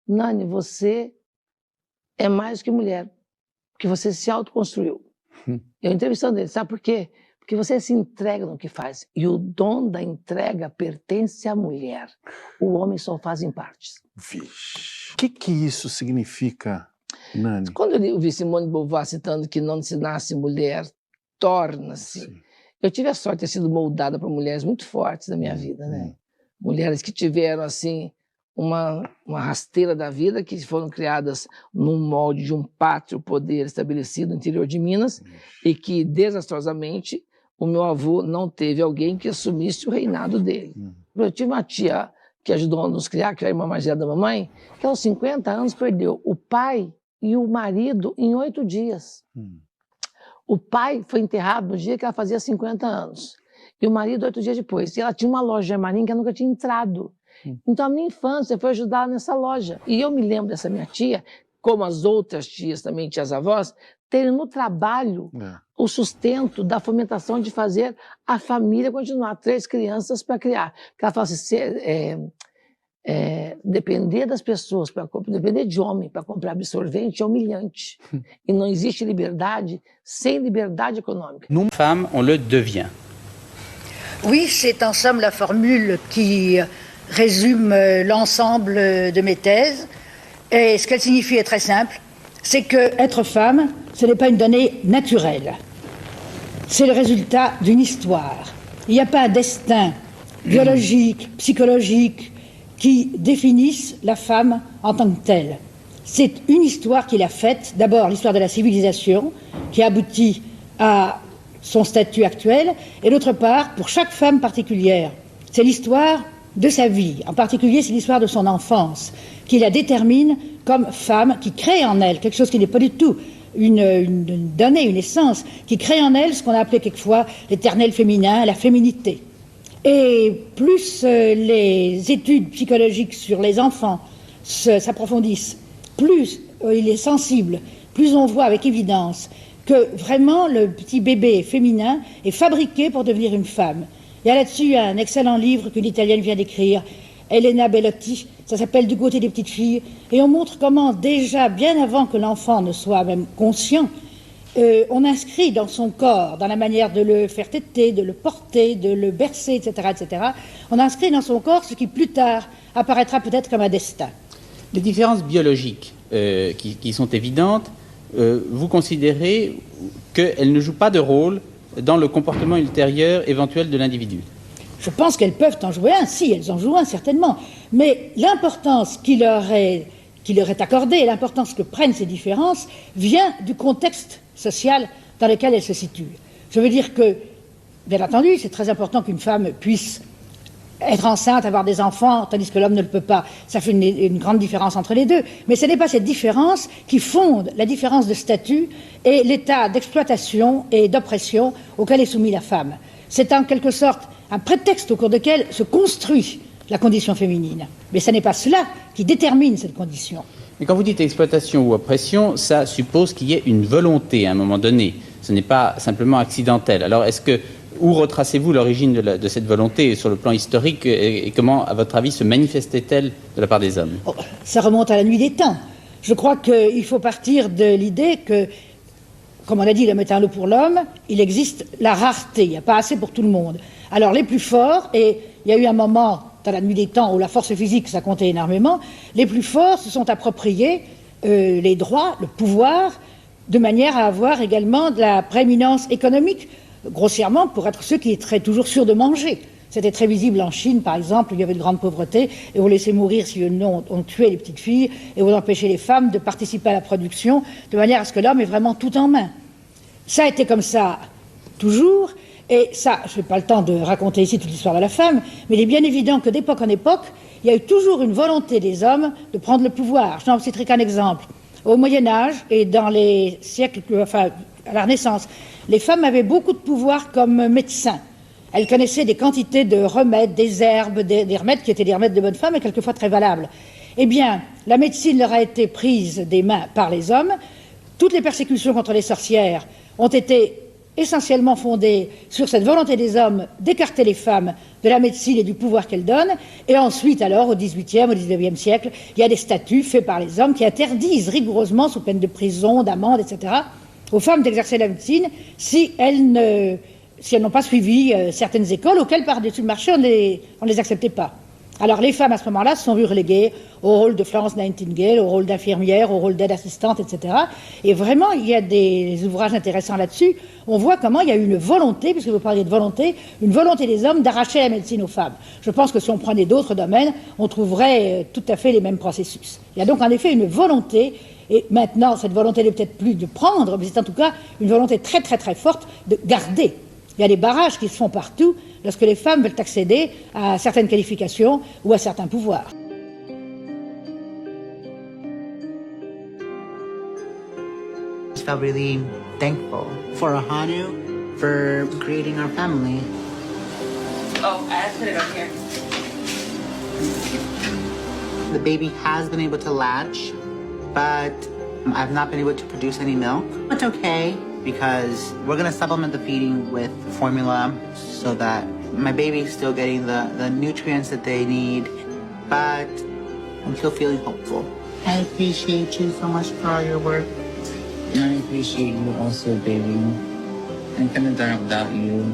Nani, você é mais que mulher, porque você se autoconstruiu. Eu entrevistando ele, sabe por quê? Porque você se entrega no que faz. E o dom da entrega pertence à mulher. O homem só faz em partes. Vixe. O que isso significa, Nani? Quando eu vi Simone de Beauvoir citando que não se nasce mulher, torna-se. Sim. Eu tive a sorte de ter sido moldada por mulheres muito fortes na minha vida, né? Mulheres que tiveram, assim, uma rasteira da vida, que foram criadas num molde de um pátrio poder estabelecido no interior de Minas e que, desastrosamente, o meu avô não teve alguém que assumisse o reinado dele. Eu tive uma tia que ajudou a nos criar, que era a irmã mais velha da mamãe, que aos 50 anos perdeu o pai e o marido em 8 dias. O pai foi enterrado no dia que ela fazia 50 anos. E o marido 8 dias depois. E ela tinha uma loja de armarinho que ela nunca tinha entrado. Então a minha infância foi ajudar nessa loja. E eu me lembro dessa minha tia, como as outras tias também, tias-avós, terem no trabalho o sustento da fomentação de fazer a família continuar. 3 crianças para criar. Porque ela fala assim, depender das pessoas, depender de homem para comprar absorvente é humilhante. E não existe liberdade sem liberdade économique. Nous, femmes, on le devient. Oui, c'est en somme la formule qui résume l'ensemble de mes thèses. Et ce qu'elle signifie est très simple, c'est que être femme, ce n'est pas une donnée naturelle. C'est le résultat d'une histoire. Il n'y a pas un destin biologique, psychologique, qui définissent la femme en tant que telle. C'est une histoire qu'il a faite, d'abord l'histoire de la civilisation, qui aboutit à son statut actuel, et d'autre part, pour chaque femme particulière, c'est l'histoire de sa vie, en particulier c'est l'histoire de son enfance, qui la détermine comme femme, qui crée en elle quelque chose qui n'est pas du tout une donnée, une essence, qui crée en elle ce qu'on a appelé quelquefois l'éternel féminin, la féminité. Et plus les études psychologiques sur les enfants s'approfondissent, plus il est sensible, plus on voit avec évidence que vraiment le petit bébé féminin est fabriqué pour devenir une femme. Il y a là-dessus un excellent livre qu'une Italienne vient d'écrire, Elena Bellotti, ça s'appelle Du côté des petites filles, et on montre comment déjà, bien avant que l'enfant ne soit même conscient, on inscrit dans son corps, dans la manière de le faire téter, de le porter, de le bercer, etc., on inscrit dans son corps ce qui plus tard apparaîtra peut-être comme un destin. Les différences biologiques qui sont évidentes, vous considérez qu'elles ne jouent pas de rôle dans le comportement ultérieur éventuel de l'individu? Je pense qu'elles peuvent en jouer un, si, elles en jouent un certainement. Mais l'importance qui leur est accordée, l'importance que prennent ces différences, vient du contexte social dans lequel elles se situent. Je veux dire que, bien entendu, c'est très important qu'une femme puisse être enceinte, avoir des enfants, tandis que l'homme ne le peut pas. Ça fait une grande différence entre les deux. Mais ce n'est pas cette différence qui fonde la différence de statut et l'état d'exploitation et d'oppression auquel est soumise la femme. C'est en quelque sorte un prétexte au cours duquel se construit la condition féminine. Mais ce n'est pas cela qui détermine cette condition. Mais quand vous dites exploitation ou oppression, ça suppose qu'il y ait une volonté à un moment donné. Ce n'est pas simplement accidentel. Alors où retracez-vous l'origine de cette volonté sur le plan historique et comment, à votre avis, se manifestait-elle de la part des hommes? Ça remonte à la nuit des temps. Je crois qu'il faut partir de l'idée que, comme on a dit, l'homme est un lot pour l'homme, il existe la rareté, il n'y a pas assez pour tout le monde. Alors les plus forts, et il y a eu un moment dans la nuit des temps où la force physique, ça comptait énormément, les plus forts se sont appropriés les droits, le pouvoir, de manière à avoir également de la prééminence économique, grossièrement pour être ceux qui étaient toujours sûrs de manger. C'était très visible en Chine, par exemple, où il y avait de grande pauvreté, et on laissait mourir si on tuait les petites filles, et on empêchait les femmes de participer à la production, de manière à ce que l'homme ait vraiment tout en main. Ça a été comme ça toujours, et ça, je n'ai pas le temps de raconter ici toute l'histoire de la femme, mais il est bien évident que d'époque en époque, il y a eu toujours une volonté des hommes de prendre le pouvoir. Je n'en citerai qu'un exemple. Au Moyen-Âge et dans les siècles, enfin, à la Renaissance, les femmes avaient beaucoup de pouvoir comme médecins. Elles connaissaient des quantités de remèdes, des herbes, des remèdes qui étaient des remèdes de bonne femme et quelquefois très valables. Eh bien, la médecine leur a été prise des mains par les hommes. Toutes les persécutions contre les sorcières ont été essentiellement fondée sur cette volonté des hommes d'écarter les femmes de la médecine et du pouvoir qu'elles donnent. Et ensuite, alors, au XVIIIe, au XIXe siècle, il y a des statuts faits par les hommes qui interdisent rigoureusement, sous peine de prison, d'amende, etc., aux femmes d'exercer la médecine si elles n'ont pas suivi certaines écoles auxquelles, par-dessus le marché, on ne les acceptait pas. Alors les femmes, à ce moment-là, se sont vues reléguées au rôle de Florence Nightingale, au rôle d'infirmière, au rôle d'aide-assistante, etc. Et vraiment, il y a des ouvrages intéressants là-dessus. On voit comment il y a eu une volonté, puisque vous parliez de volonté, une volonté des hommes d'arracher la médecine aux femmes. Je pense que si on prenait d'autres domaines, on trouverait tout à fait les mêmes processus. Il y a donc en effet une volonté, et maintenant, cette volonté n'est peut-être plus de prendre, mais c'est en tout cas une volonté très très très forte de garder. Il y a des barrages qui se font partout lorsque les femmes veulent accéder à certaines qualifications ou à certains pouvoirs. I felt really thankful for Ahanu for creating our family. Oh, I put it up here. The baby has been able to latch, but I've not been able to produce any milk. It's okay, because we're going to supplement the feeding with formula so that my baby is still getting the nutrients that they need, but I'm still feeling hopeful. I appreciate you so much for all your work. And I appreciate you also, baby. I couldn't have done it without you.